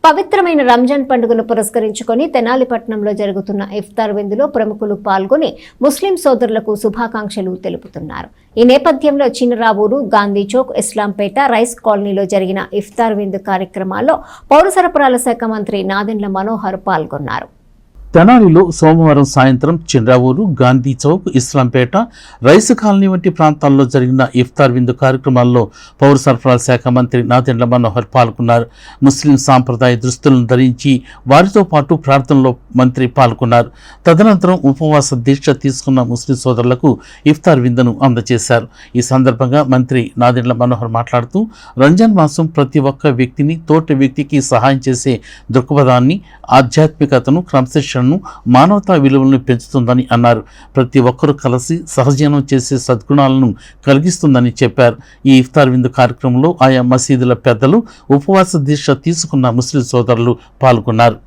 పవిత్రమైన రంజాన్ పండుగను పురస్కరించుకొని తెనాలిపట్నంలో జరుగుతున్న ఇఫ్తార్ విందులో ప్రముఖులు పాల్గొని ముస్లిం సోదరులకు శుభాకాంక్షలు తెలుపుతున్నారు. ఈ నేపథ్యంలో చినరావూరు, గాంధీ చౌక్, ఇస్లాంపేట, రైస్ కాలనీలో జరిగిన ఇఫ్తార్ విందు కార్యక్రమాల్లో పౌర సరఫరాల శాఖ మంత్రి నాదెండ్ల మనోహర్ పాల్గొన్నారు. తెనాలిలో సోమవారం సాయంత్రం చినరావూరు, గాంధీ చౌక్, ఇస్లాంపేట, రైస్ కాలనీ వంటి ప్రాంతాల్లో జరిగిన ఇఫ్తార్ విందు కార్యక్రమాల్లో పౌర సరఫరాల శాఖ మంత్రి నాదెండ్ల మనోహర్ పాల్గొన్నారు. ముస్లిం సాంప్రదాయ దుస్తులను ధరించి వారితో పాటు ప్రార్థనలో మంత్రి పాల్గొన్నారు. తదనంతరం ఉపవాస దీక్ష తీసుకున్న ముస్లిం సోదరులకు ఇఫ్తార్ విందును అందజేశారు. ఈ సందర్భంగా మంత్రి నాదెండ్ల మనోహర్ మాట్లాడుతూ, రంజాన్ మాసం ప్రతి ఒక్క వ్యక్తిని, తోటి వ్యక్తికి సహాయం చేసే దృక్పథాన్ని, ఆధ్యాత్మికతను, క్రమశిక్షణను, మానవతా విలువలను పెంచుతుందని అన్నారు. ప్రతి ఒక్కరూ కలిసి సహజీవనం చేసే సద్గుణాలను కలిగిస్తుందని చెప్పారు. ఈ ఇఫ్తార్ విందు కార్యక్రమంలో ఆయా మసీదుల పెద్దలు, ఉపవాస దీక్ష తీసుకున్న ముస్లిం సోదరులు పాల్గొన్నారు.